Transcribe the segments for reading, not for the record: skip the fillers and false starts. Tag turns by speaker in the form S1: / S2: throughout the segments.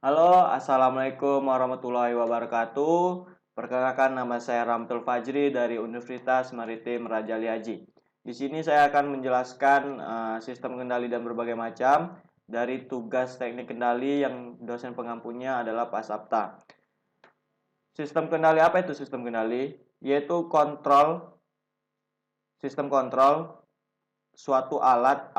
S1: Halo, Assalamualaikum warahmatullahi wabarakatuh. Perkenalkan, nama saya Ramtul Fajri dari Universitas Maritim Raja Liaji. Di sini saya akan menjelaskan sistem kendali dan berbagai macam dari tugas teknik kendali yang dosen pengampunya adalah Pak Sapta. Sistem kendali apa itu sistem kendali? Yaitu sistem kontrol suatu alat,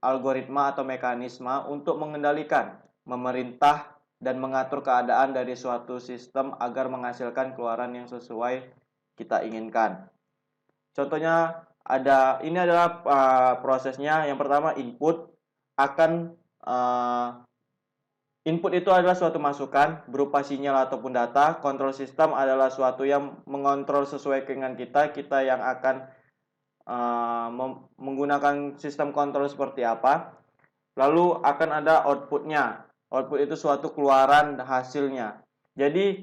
S1: algoritma atau mekanisme untuk mengendalikan, memerintah, dan mengatur keadaan dari suatu sistem agar menghasilkan keluaran yang sesuai kita inginkan. Contohnya ini adalah prosesnya. Yang pertama, input itu adalah suatu masukan berupa sinyal ataupun data. Kontrol sistem adalah suatu yang mengontrol sesuai keinginan kita yang akan menggunakan sistem kontrol seperti apa. Lalu akan ada outputnya. Output itu suatu keluaran hasilnya. Jadi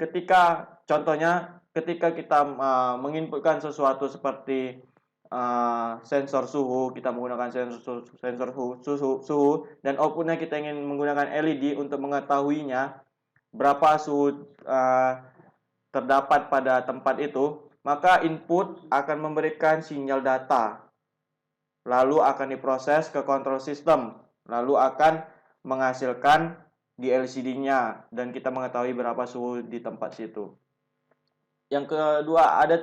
S1: contohnya ketika kita menginputkan sesuatu seperti sensor suhu, kita menggunakan sensor suhu, dan outputnya kita ingin menggunakan LED untuk mengetahuinya berapa suhu terdapat pada tempat itu, maka input akan memberikan sinyal data, lalu akan diproses ke kontrol sistem, lalu akan menghasilkan di LCD-nya, dan kita mengetahui berapa suhu di tempat situ. Yang kedua, ada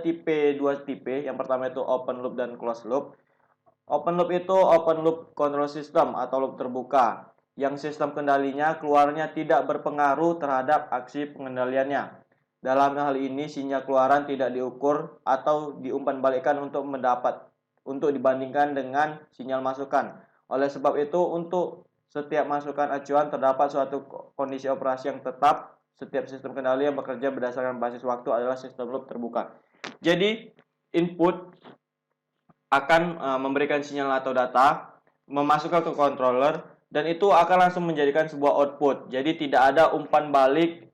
S1: dua tipe. Yang pertama itu open loop dan closed loop. Open loop itu open loop control system atau loop terbuka, yang sistem kendalinya keluarnya tidak berpengaruh terhadap aksi pengendaliannya. Dalam hal ini, sinyal keluaran tidak diukur atau diumpan balikkan untuk dibandingkan dengan sinyal masukan. Oleh sebab itu, untuk setiap masukan acuan terdapat suatu kondisi operasi yang tetap. Setiap sistem kendali yang bekerja berdasarkan basis waktu adalah sistem loop terbuka. Jadi, input akan memberikan sinyal atau data, memasukkan ke controller, dan itu akan langsung menjadikan sebuah output. Jadi tidak ada umpan balik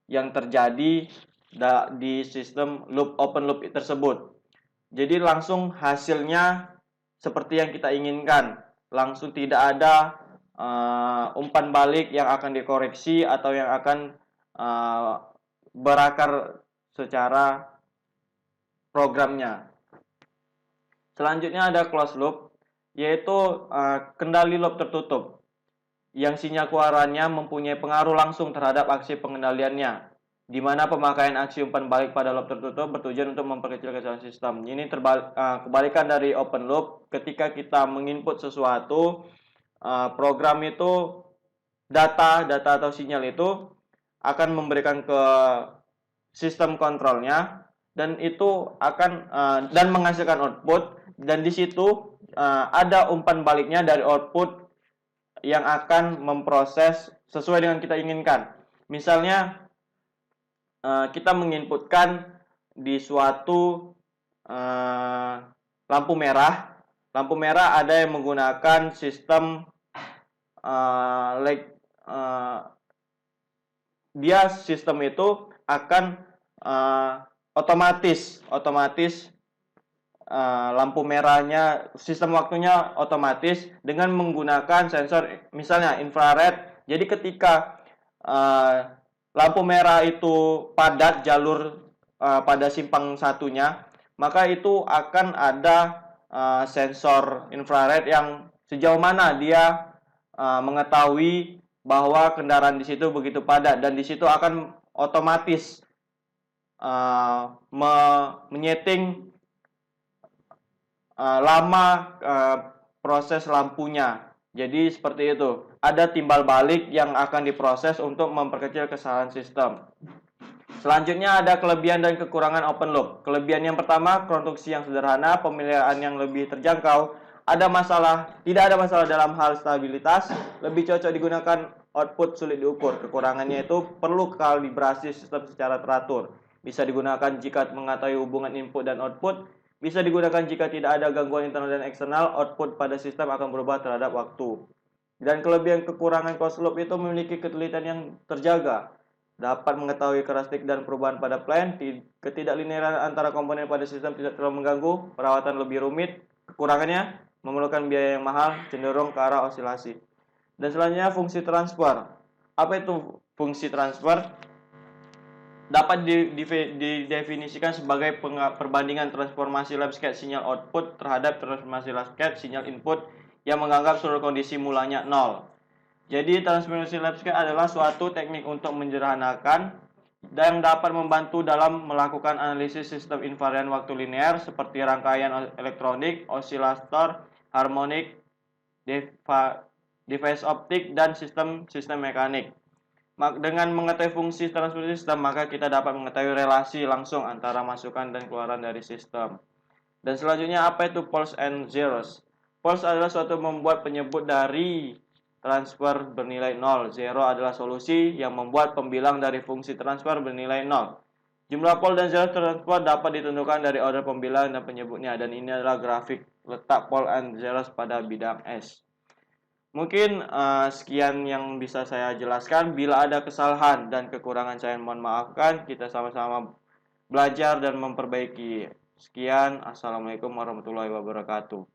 S1: yang terjadi di sistem open loop tersebut. Jadi langsung hasilnya seperti yang kita inginkan. Langsung tidak ada umpan balik yang akan dikoreksi atau yang akan berakar secara programnya. Selanjutnya ada closed loop, yaitu kendali loop tertutup, yang sinyal keluarannya mempunyai pengaruh langsung terhadap aksi pengendaliannya, di mana pemakaian aksi umpan balik pada loop tertutup bertujuan untuk memperkecil kesalahan sistem. Ini kebalikan dari open loop. Ketika kita menginput sesuatu, program itu data atau sinyal itu akan memberikan ke sistem kontrolnya, dan itu akan dan menghasilkan output, dan di situ ada umpan baliknya dari output yang akan memproses sesuai dengan kita inginkan. Misalnya kita menginputkan di suatu lampu merah. Lampu merah ada yang menggunakan sistem sistem itu akan otomatis lampu merahnya, sistem waktunya otomatis dengan menggunakan sensor misalnya infrared. Jadi ketika lampu merah itu padat jalur pada simpang satunya, maka itu akan ada sensor infrared yang sejauh mana dia mengetahui bahwa kendaraan di situ begitu padat, dan di situ akan otomatis menyeting lama proses lampunya. Jadi seperti itu. Ada timbal balik yang akan diproses untuk memperkecil kesalahan sistem. Selanjutnya ada kelebihan dan kekurangan open loop. Kelebihan yang pertama, konstruksi yang sederhana, pemeliharaan yang lebih terjangkau. Tidak ada masalah dalam hal stabilitas, lebih cocok digunakan, output sulit diukur. Kekurangannya itu perlu kalibrasi sistem secara teratur. Bisa digunakan jika mengetahui hubungan input dan output. Bisa digunakan jika tidak ada gangguan internal dan eksternal. Output pada sistem akan berubah terhadap waktu. Dan kelebihan kekurangan closed loop itu memiliki ketelitian yang terjaga, dapat mengetahui karakteristik dan perubahan pada plan. Ketidaklinearan antara komponen pada sistem tidak terlalu mengganggu. Perawatan lebih rumit. Kekurangannya memerlukan biaya yang mahal, cenderung ke arah osilasi. Dan selanjutnya fungsi transfer. Apa itu fungsi transfer? Dapat didefinisikan sebagai perbandingan transformasi Lipschitz sinyal output terhadap transformasi Lipschitz sinyal input yang menganggap seluruh kondisi mulanya nol. Jadi transformasi Lipschitz adalah suatu teknik untuk menjernihkan dan dapat membantu dalam melakukan analisis sistem invarian waktu linear seperti rangkaian elektronik, osilator, harmonik, device optik, dan sistem mekanik. Dengan mengetahui fungsi transformasi sistem, maka kita dapat mengetahui relasi langsung antara masukan dan keluaran dari sistem. Dan selanjutnya, apa itu poles and zeros? Poles adalah suatu membuat penyebut dari transfer bernilai 0. Zero adalah solusi yang membuat pembilang dari fungsi transfer bernilai 0. Jumlah pole dan zeros transfer dapat ditentukan dari order pembilang dan penyebutnya. Dan ini adalah grafik letak pole and zeros pada bidang S. Mungkin sekian yang bisa saya jelaskan. Bila ada kesalahan dan kekurangan saya mohon maafkan. Kita sama-sama belajar dan memperbaiki. Sekian. Assalamualaikum warahmatullahi wabarakatuh.